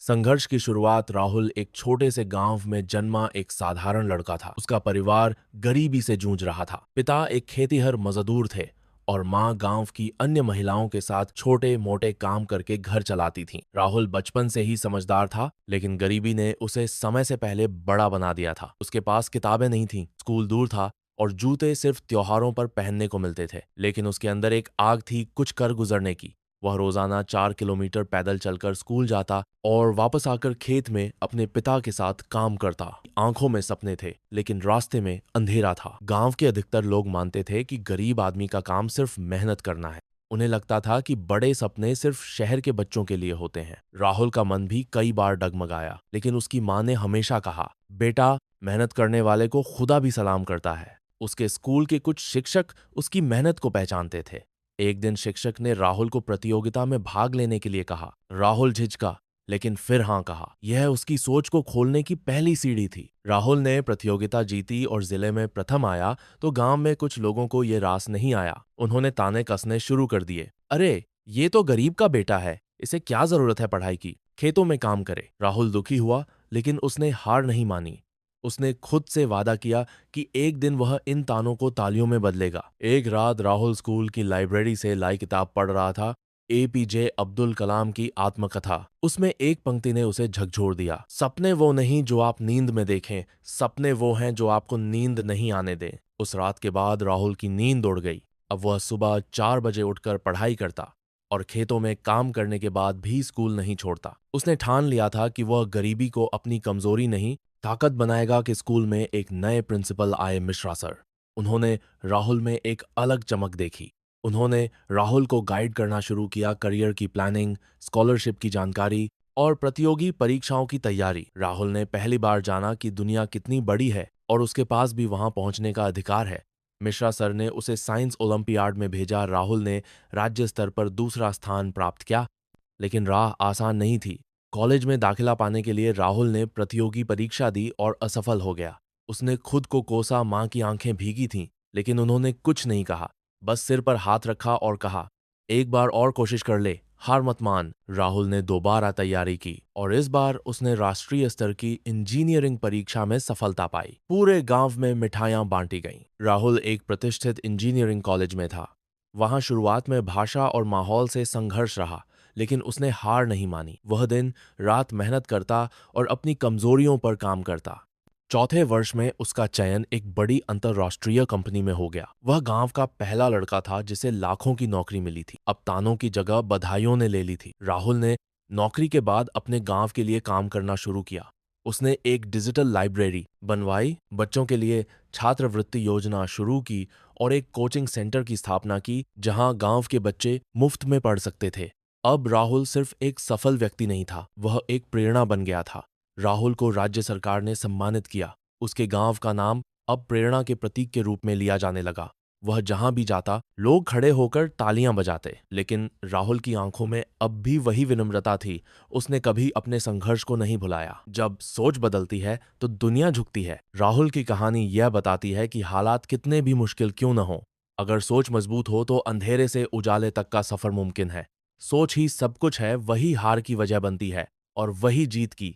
संघर्ष की शुरुआत राहुल एक छोटे से गांव में जन्मा एक साधारण लड़का था। उसका परिवार गरीबी से जूझ रहा था। पिता एक खेतीहर मजदूर थे और माँ गांव की अन्य महिलाओं के साथ छोटे मोटे काम करके घर चलाती थी। राहुल बचपन से ही समझदार था, लेकिन गरीबी ने उसे समय से पहले बड़ा बना दिया था। उसके पास किताबें नहीं थीं, स्कूल दूर था और जूते सिर्फ त्योहारों पर पहनने को मिलते थे। लेकिन उसके अंदर एक आग थी कुछ कर गुजरने की। वह रोजाना 4 किलोमीटर पैदल चलकर स्कूल जाता और वापस आकर खेत में अपने पिता के साथ काम करता। आंखों में सपने थे, लेकिन रास्ते में अंधेरा था। गांव के अधिकतर लोग मानते थे कि गरीब आदमी का काम सिर्फ मेहनत करना है। उन्हें लगता था कि बड़े सपने सिर्फ शहर के बच्चों के लिए होते हैं। राहुल का मन भी कई बार डगमगाया, लेकिन उसकी माँ ने हमेशा कहा, बेटा, मेहनत करने वाले को खुदा भी सलाम करता है। उसके स्कूल के कुछ शिक्षक उसकी मेहनत को पहचानते थे। एक दिन शिक्षक ने राहुल को प्रतियोगिता में भाग लेने के लिए कहा। राहुल झिझका, लेकिन फिर हाँ कहा। यह उसकी सोच को खोलने की पहली सीढ़ी थी। राहुल ने प्रतियोगिता जीती और जिले में प्रथम आया तो गांव में कुछ लोगों को ये रास नहीं आया। उन्होंने ताने कसने शुरू कर दिए। अरे, ये तो गरीब का बेटा है, इसे क्या जरूरत है पढ़ाई की, खेतों में काम करे। राहुल दुखी हुआ, लेकिन उसने हार नहीं मानी। उसने खुद से वादा किया कि एक दिन वह इन तानों को तालियों में बदलेगा। एक रात राहुल स्कूल की लाइब्रेरी से लाई किताब पढ़ रहा था, एपीजे अब्दुल कलाम की आत्मकथा। उसमें एक पंक्ति ने उसे झकझोर दिया। सपने वो नहीं जो आप नींद में देखें, सपने वो हैं जो आपको नींद नहीं आने दें। उस रात के बाद राहुल की नींद उड़ गई। अब वह सुबह 4 बजे उठकर पढ़ाई करता और खेतों में काम करने के बाद भी स्कूल नहीं छोड़ता। उसने ठान लिया था कि वह गरीबी को अपनी कमजोरी नहीं, ताकत बनाएगा। कि स्कूल में एक नए प्रिंसिपल आए, मिश्रा सर। उन्होंने राहुल में एक अलग चमक देखी। उन्होंने राहुल को गाइड करना शुरू किया, करियर की प्लानिंग, स्कॉलरशिप की जानकारी और प्रतियोगी परीक्षाओं की तैयारी। राहुल ने पहली बार जाना कि दुनिया कितनी बड़ी है और उसके पास भी वहां पहुंचने का अधिकार है। मिश्रा सर ने उसे साइंस ओलंपियाड में भेजा। राहुल ने राज्य स्तर पर दूसरा स्थान प्राप्त किया, लेकिन राह आसान नहीं थी। कॉलेज में दाखिला पाने के लिए राहुल ने प्रतियोगी परीक्षा दी और असफल हो गया। उसने खुद को कोसा, मां की आंखें भीगी थीं, लेकिन उन्होंने कुछ नहीं कहा, बस सिर पर हाथ रखा और कहा, एक बार और कोशिश कर ले, हार मत मान। राहुल ने दोबारा तैयारी की और इस बार उसने राष्ट्रीय स्तर की इंजीनियरिंग परीक्षा में सफलता पाई। पूरे गांव में मिठाइयां बांटी गईं। राहुल एक प्रतिष्ठित इंजीनियरिंग कॉलेज में था। वहां शुरुआत में भाषा और माहौल से संघर्ष रहा, लेकिन उसने हार नहीं मानी। वह दिन रात मेहनत करता और अपनी कमजोरियों पर काम करता। चौथे वर्ष में उसका चयन एक बड़ी अंतर्राष्ट्रीय कंपनी में हो गया। वह गांव का पहला लड़का था जिसे लाखों की नौकरी मिली थी। अब तानों की जगह बधाइयों ने ले ली थी। राहुल ने नौकरी के बाद अपने गांव के लिए काम करना शुरू किया। उसने एक डिजिटल लाइब्रेरी बनवाई, बच्चों के लिए छात्रवृत्ति योजना शुरू की और एक कोचिंग सेंटर की स्थापना की जहां गांव के बच्चे मुफ्त में पढ़ सकते थे। अब राहुल सिर्फ एक सफल व्यक्ति नहीं था, वह एक प्रेरणा बन गया था। राहुल को राज्य सरकार ने सम्मानित किया। उसके गांव का नाम अब प्रेरणा के प्रतीक के रूप में लिया जाने लगा। वह जहां भी जाता, लोग खड़े होकर तालियां बजाते। लेकिन राहुल की आंखों में अब भी वही विनम्रता थी। उसने कभी अपने संघर्ष को नहीं भुलाया। जब सोच बदलती है तो दुनिया झुकती है। राहुल की कहानी यह बताती है कि हालात कितने भी मुश्किल क्यों न हो, अगर सोच मजबूत हो तो अंधेरे से उजाले तक का सफर मुमकिन है। सोच ही सब कुछ है, वही हार की वजह बनती है और वही जीत की